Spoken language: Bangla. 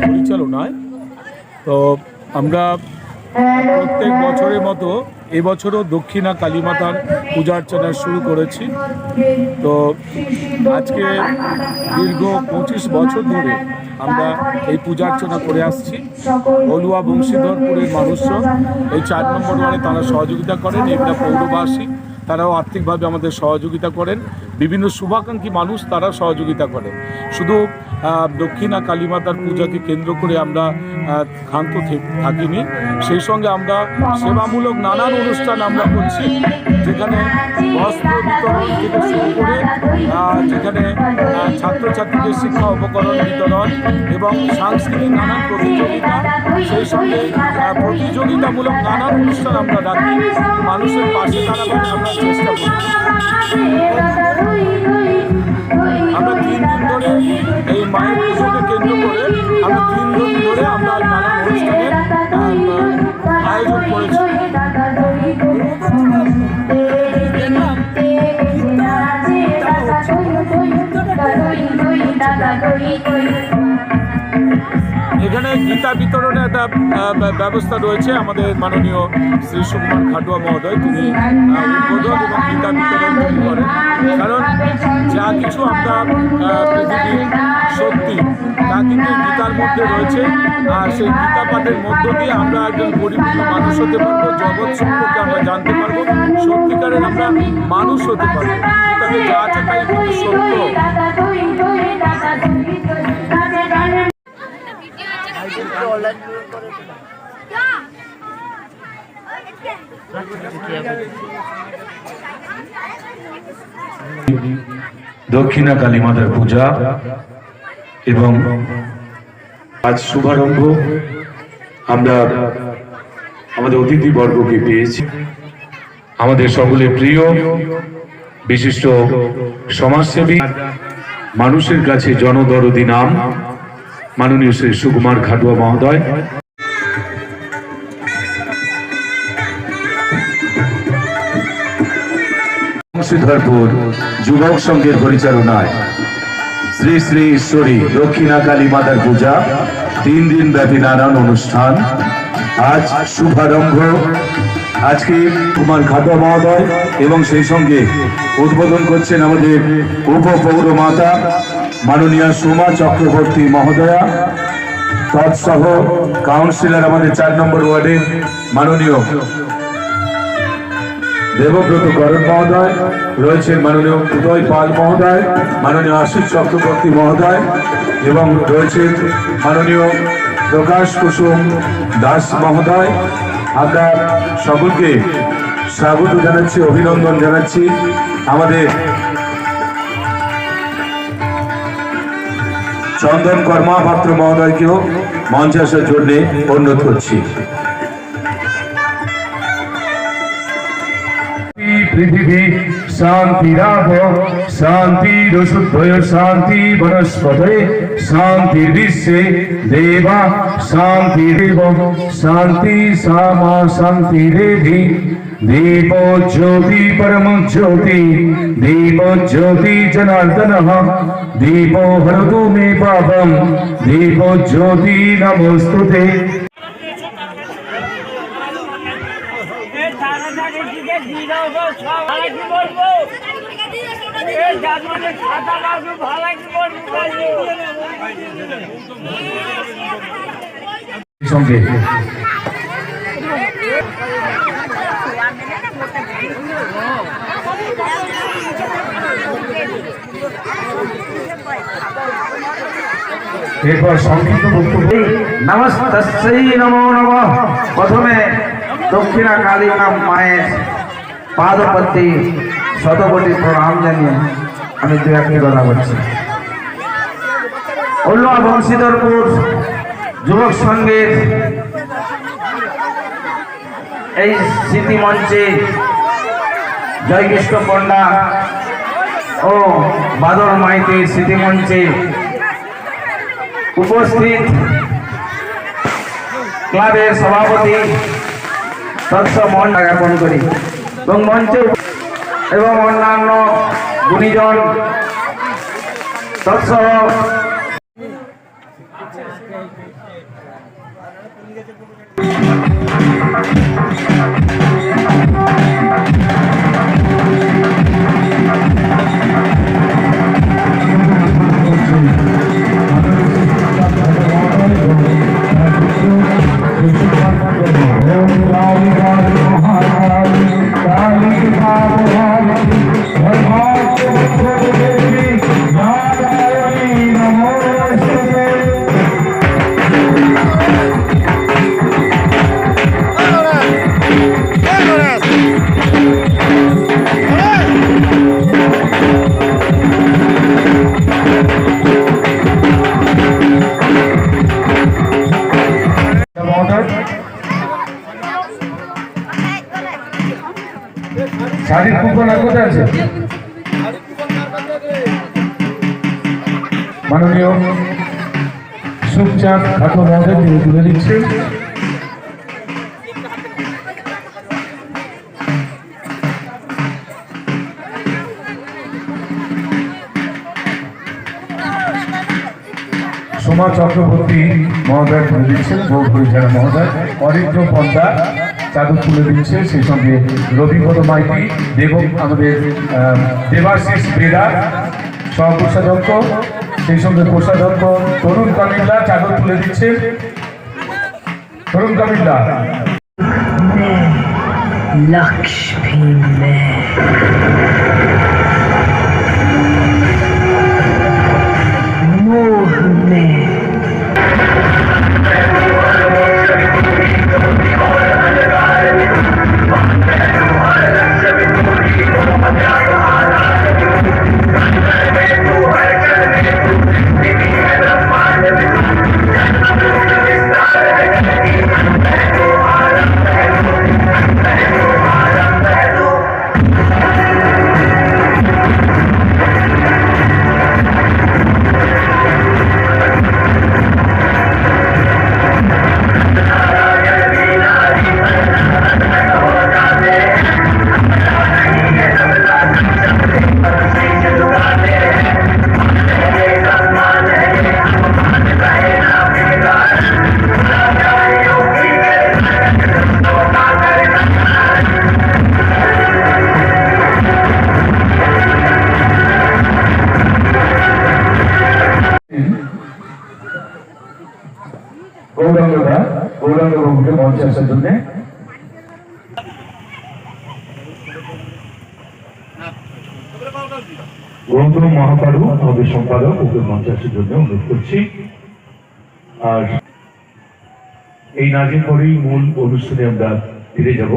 পরিচালনায়। তো আমরা প্রত্যেক বছরের মতো এবছরও দক্ষিণা কালীমাতার পূজা অর্চনা শুরু করেছি। তো আজকে দীর্ঘ 25 বছর ধরে আমরা এই পূজা অর্চনা করে আসছি। অলুয়া বংশীধরপুরের মানুষজন এই 4 নম্বর ওয়ার্ডে তারা সহযোগিতা করেন। এগুলা পৌরবাসী তারাও আর্থিকভাবে আমাদের সহযোগিতা করেন। বিভিন্ন শুভাকাঙ্ক্ষী মানুষ তারা সহযোগিতা করে। শুধু দক্ষিণা কালীমাতার পূজাকে কেন্দ্র করে আমরা ক্ষান্ত থাকিনি, সেই সঙ্গে আমরা সেবামূলক নানান অনুষ্ঠান আমরা করছি, যেখানে বস্ত্র বিতরণ থেকে শুরু করে যেখানে ছাত্রছাত্রীদের শিক্ষা উপকরণ বিতরণ এবং সাংস্কৃতিক নানান প্রতিযোগিতা, সেই সঙ্গে প্রতিযোগিতামূলক নানান অনুষ্ঠান আমরা রাখি। মানুষের পাশে দাঁড়াবার আমরা চেষ্টা করি। আমরা 3 দিন ধরে এই মায়ের পুজোকে কেন্দ্র করে আমরা 3 দিন ধরে আমরা নানান অনুষ্ঠানের আয়োজন করেছি। এখানে গীতা বিতরণে একটা ব্যবস্থা রয়েছে। আমাদের মাননীয় শ্রী সুকুমার খাটুয়া মহোদয় তিনি উদ্বোধন এবং গীতা বিতরণ করেন। কারণ যা কিছু আমরা পৃথিবীর সত্যি তা কিন্তু গীতার মধ্যে রয়েছে। আর সেই গীতা পাঠের মধ্য দিয়ে আমরা একজন পরিপূর্ণ মানুষ হতে পারবো, জগৎ সম্পর্কে আমরা জানতে পারবো, সত্যিকারের আমরা মানুষ হতে পারবো। গীতাতে যা আছে তাই কিন্তু সত্য। দক্ষিণা কালীমাতার পূজা এবং আজ শুভারম্ভ আমরা আমাদের অতিথিবর্গকে পেয়েছি। আমাদের সকলের প্রিয় বিশিষ্ট সমাজসেবী, মানুষের কাছে জনদরদী নাম মাননীয় শ্রী সুকুমার খাটুয়া মহোদয়। বংশীধরপুর যুবক সংঘের পরিচালনায় শ্রী শ্রী ঈশ্বরী দক্ষিণা কালী মাতার পূজা 3 দিন ব্যাপী নানান অনুষ্ঠান আজ শুভারম্ভ। আজকে কুমার খাটুয়া মহোদয় এবং সেই সঙ্গে উদ্বোধন করছেন আমাদের উপপৌর মাতা মাননীয়া সোমা চক্রবর্তী মহোদয়া, তৎসহ কাউন্সিলর আমাদের 4 নম্বর ওয়ার্ডের মাননীয় দেবব্রত করণ মহোদয় রয়েছেন, মাননীয় উদয় পাল মহোদয়, মাননীয় আশিস চক্রবর্তী মহোদয় এবং রয়েছেন মাননীয় প্রকাশ কুসুম দাস মহোদয়। আমরা সকলকে স্বাগত জানাচ্ছি, অভিনন্দন জানাচ্ছি। আমাদের চন্দন কর্মা পাত্র মহোদয়কেও মঞ্চে আসার জন্য অনুরোধ করছি। পৃথিবী শান্তিরাভ শান্তিরশুদ্ধয় শান্তি বনস্পতয়ে শান্তির্বিশ্বে দেবা শান্তিরেব শান্তি সামা শান্তিরেধি দীপ জ্যোতি পরম জ্যোতি দীপ জ্যোতি জনার্দনঃ দীপ হরতু মে পাপম দীপ জ্যোতি নমস্তুতে। সঙ্গে এরপর সংক্ষিপ্ত বক্তব্য। নমস্তস্যৈ নমো নমঃ। প্রথমে দক্ষিণা কালী মায়ের পাদপদ্মে শতকোটি প্রণাম জানিয়ে আমি 2-1 কথা বলছি। অলুয়া বংশীধরপুর যুবক সংঘের এই স্মৃতি মঞ্চে জয়কৃষ্ণ পণ্ডা ও বাদল মাইতির স্মৃতি মঞ্চে উপস্থিত ক্লাবের সভাপতি তৎস মন জ্ঞাপন করি এবং মঞ্চে এবং অন্যান্য গুণীজন তৎসহ শাড়ির কুপন আর কোথায় আছে? মাননীয় সুখচাঁদ ঠাকুর মহোদয় তিনি তুলে দিচ্ছেন। সোমা চক্রবর্তী মহোদয় তুলে দিচ্ছেন, বহু পরিচালক মহোদয়। অরিন্দ্র পদ্মা চাদর তুলে দিচ্ছে, সেই সঙ্গে রবিপদ মাইতি এবং আমাদের দেবাশিস বেরা সহকোষাধ্যক্ষ, সেই সঙ্গে কোষাধ্যক্ষ তরুণ কামিল্লা চাদর তুলে দিচ্ছে। তরুণ কামিল্লা लक्ष्मी में मोह में গৌরাঙ্গ বাবুকে মঞ্চে আসার জন্য গৌতম মহাপারু আমাদের সম্পাদক ওকে মঞ্চে আসার জন্য অনুরোধ করছি। আর এই নাচের পরেই মূল অনুষ্ঠানে আমরা ফিরে যাব।